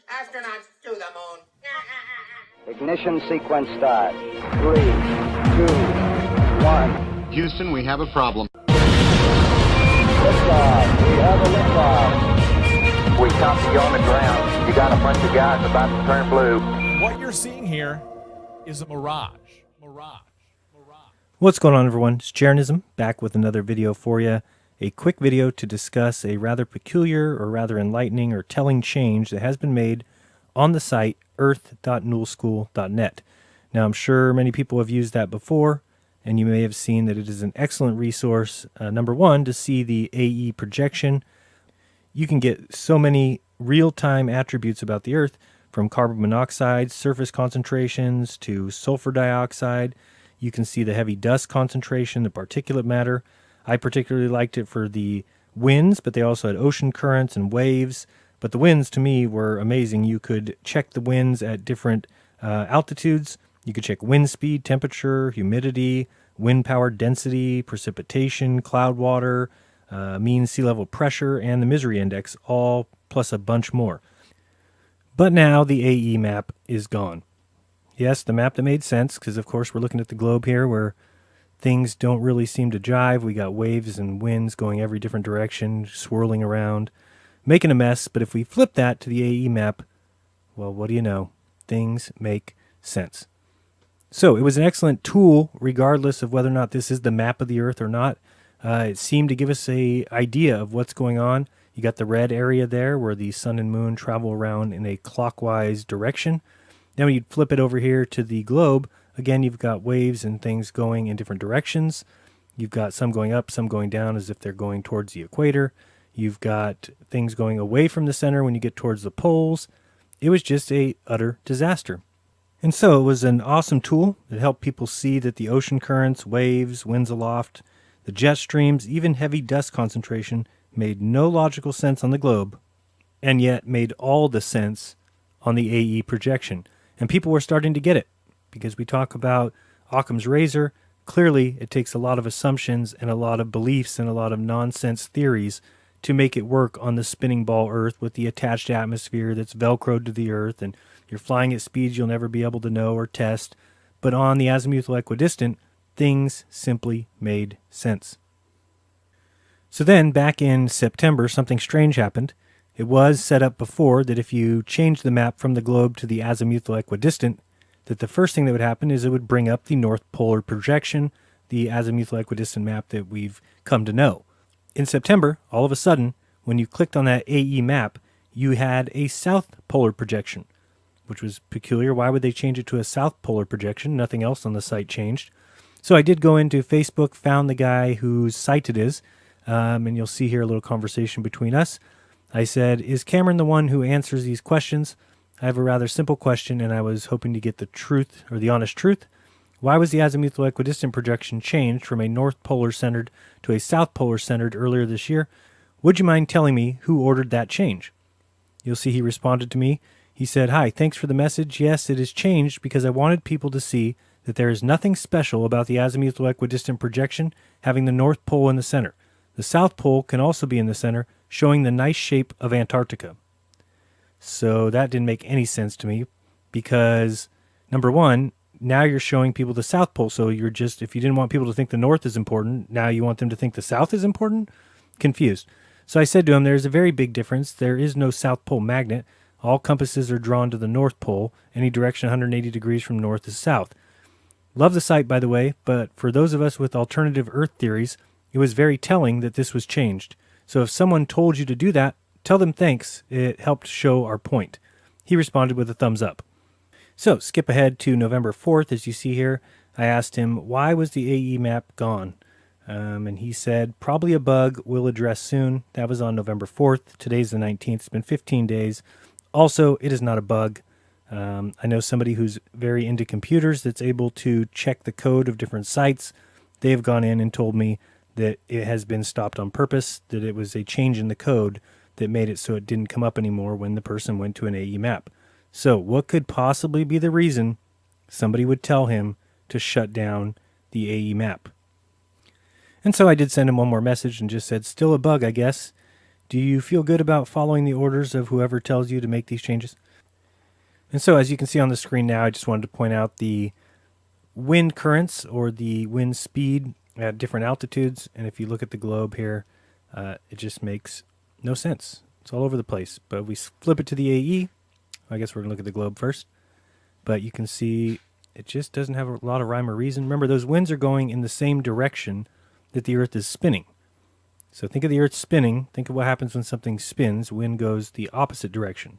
Astronauts to the moon. Ignition sequence start. 3, 2, 1. Houston, we have a problem. Liftoff. We have a liftoff. We copy you on the ground. You got a bunch of guys about to turn blue. What you're seeing here is a mirage. What's going on, everyone? It's Jeranism, back with another video for you. A quick video to discuss a rather peculiar or rather enlightening or telling change that has been made on the site earth.newellschool.net. Now, I'm sure many people have used that before, and you may have seen that it is an excellent resource, number one, to see the AE projection. You can get so many real-time attributes about the Earth, from carbon monoxide, surface concentrations, to sulfur dioxide. You can see the heavy dust concentration, the particulate matter. I particularly liked it for the winds, but they also had ocean currents and waves. But the winds, to me, were amazing. You could check the winds at different altitudes. You could check wind speed, temperature, humidity, wind power density, precipitation, cloud water, mean sea level pressure, and the Misery Index, all plus a bunch more. But now the AE map is gone. Yes, the map that made sense, because of course we're looking at the globe here where things don't really seem to jive. We got waves and winds going every different direction, swirling around, making a mess. But if we flip that to the AE map, well, what do you know? Things make sense. So it was an excellent tool, regardless of whether or not this is the map of the Earth or not. It seemed to give us an idea of what's going on. You got the red area there where the sun and moon travel around in a clockwise direction. Then when you flip it over here to the globe, again, you've got waves and things going in different directions. You've got some going up, some going down as if they're going towards the equator. You've got things going away from the center when you get towards the poles. It was just a utter disaster. And so it was an awesome tool. It helped people see that the ocean currents, waves, winds aloft, the jet streams, even heavy dust concentration made no logical sense on the globe, and yet made all the sense on the AE projection. And people were starting to get it, because we talk about Occam's razor. Clearly, it takes a lot of assumptions and a lot of beliefs and a lot of nonsense theories to make it work on the spinning ball Earth with the attached atmosphere that's velcroed to the Earth, and you're flying at speeds you'll never be able to know or test. But on the azimuthal equidistant, things simply made sense. So then, back in September, something strange happened. It was set up before that if you change the map from the globe to the azimuthal equidistant, that the first thing that would happen is it would bring up the north polar projection, the azimuthal equidistant map that we've come to know. In September, all of a sudden, when you clicked on that AE map, you had a south polar projection, which was peculiar. Why would they change it to a south polar projection? Nothing else on the site changed. So I did go into Facebook, found the guy whose site it is, and you'll see here a little conversation between us. I said, is Cameron the one who answers these questions? I have a rather simple question, and I was hoping to get the truth, or the honest truth. Why was the azimuthal equidistant projection changed from a north polar centered to a south polar centered earlier this year? Would you mind telling me who ordered that change? You'll see he responded to me. He said, hi, thanks for the message. Yes, it is changed because I wanted people to see that there is nothing special about the azimuthal equidistant projection having the north pole in the center. The south pole can also be in the center, showing the nice shape of Antarctica. So that didn't make any sense to me because, number one, now you're showing people the South Pole. So you're just, if you didn't want people to think the North is important, now you want them to think the South is important? Confused. So I said to him, there's a very big difference. There is no South Pole magnet. All compasses are drawn to the North Pole. Any direction 180 degrees from north is south. Love the site, by the way, but for those of us with alternative Earth theories, it was very telling that this was changed. So if someone told you to do that, tell them thanks. It helped show our point. He responded with a thumbs up. So skip ahead to November 4th. As you see here, I asked him, why was the AE map gone? And he said, probably a bug. We'll address soon. That was on November 4th. Today's the 19th. It's been 15 days. Also, it is not a bug. I know somebody who's very into computers that's able to check the code of different sites. They have gone in and told me that it has been stopped on purpose, that it was a change in the code that made it so it didn't come up anymore when the person went to an AE map. So what could possibly be the reason somebody would tell him to shut down the AE map? And so I did send him one more message and just said, still a bug, I guess. Do you feel good about following the orders of whoever tells you to make these changes? And so as you can see on the screen now, I just wanted to point out the wind currents or the wind speed at different altitudes. And if you look at the globe here, it just makes no sense. It's all over the place. But if we flip it to the AE, I guess we're going to look at the globe first. But you can see it just doesn't have a lot of rhyme or reason. Remember, those winds are going in the same direction that the Earth is spinning. So think of the Earth spinning. Think of what happens when something spins. Wind goes the opposite direction.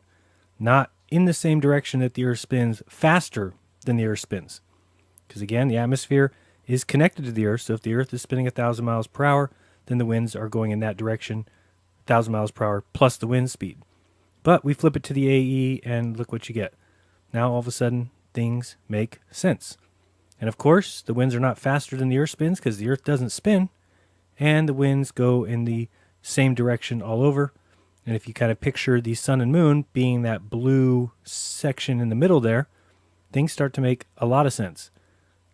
Not in the same direction that the Earth spins, faster than the Earth spins. Because again, the atmosphere is connected to the Earth. So if the Earth is spinning 1,000 miles per hour, then the winds are going in that direction, 1,000 miles per hour plus the wind speed. But we flip it to the AE and look what you get. Now all of a sudden things make sense. And of course, the winds are not faster than the Earth spins because the Earth doesn't spin. And the winds go in the same direction all over. And if you kind of picture the sun and moon being that blue section in the middle there, things start to make a lot of sense.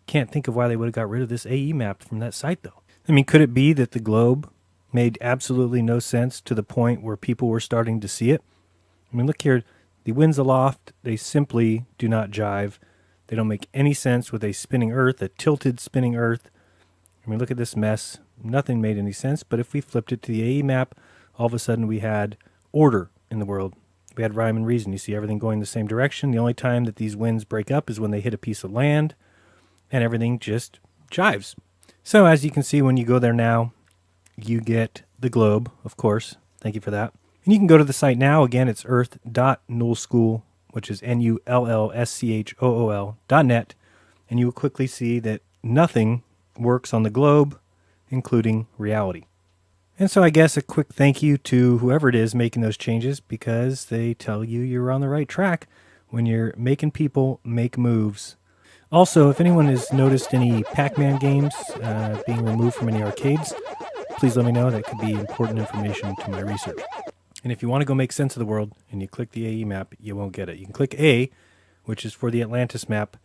Can't think of why they would have got rid of this AE map from that site, though. I mean, could it be that the globe made absolutely no sense to the point where people were starting to see it? I mean, look here. The winds aloft, they simply do not jive. They don't make any sense with a spinning Earth, a tilted spinning Earth. I mean, look at this mess. Nothing made any sense. But if we flipped it to the AE map, all of a sudden we had order in the world. We had rhyme and reason. You see everything going the same direction. The only time that these winds break up is when they hit a piece of land, and everything just jives. So as you can see, when you go there now, you get the globe, of course. Thank you for that. And you can go to the site now. Again, it's earth.nullschool, which is nullschool.net, and you will quickly see that nothing works on the globe, including reality. And so I guess a quick thank you to whoever it is making those changes, because they tell you you're on the right track when you're making people make moves. Also, if anyone has noticed any Pac-Man games being removed from any arcades, please let me know. That could be important information to my research. And if you want to go make sense of the world and you click the AE map, you won't get it. You can click A, which is for the Atlantis map.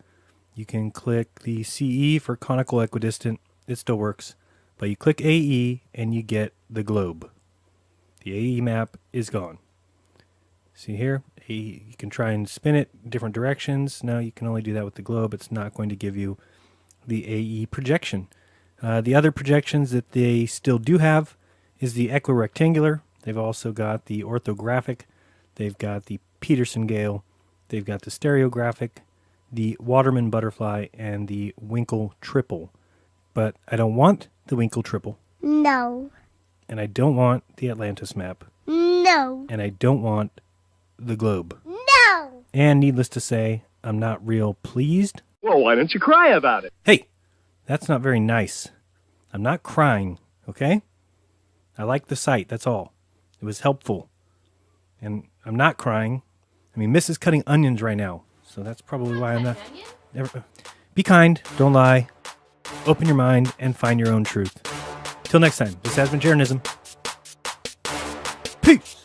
You can click the CE for conical equidistant. It still works. But you click AE and you get the globe. The AE map is gone. See here? You can try and spin it in different directions. No, you can only do that with the globe. It's not going to give you the AE projection. The other projections that they still do have is the equirectangular. They've also got the orthographic. They've got the Peterson Gale. They've got the stereographic, the Waterman butterfly, and the Winkle triple. But I don't want the Winkle triple. No. And I don't want the Atlantis map. No. And I don't want the globe. No. And needless to say, I'm not real pleased. Well, why don't you cry about it? Hey, that's not very nice. I'm not crying, okay? I like the site, that's all. It was helpful. And I'm not crying. I mean, Miss is cutting onions right now, so that's probably why I'm not... Be kind, don't lie. Open your mind and find your own truth. Till next time, this has been Jeranism. Peace!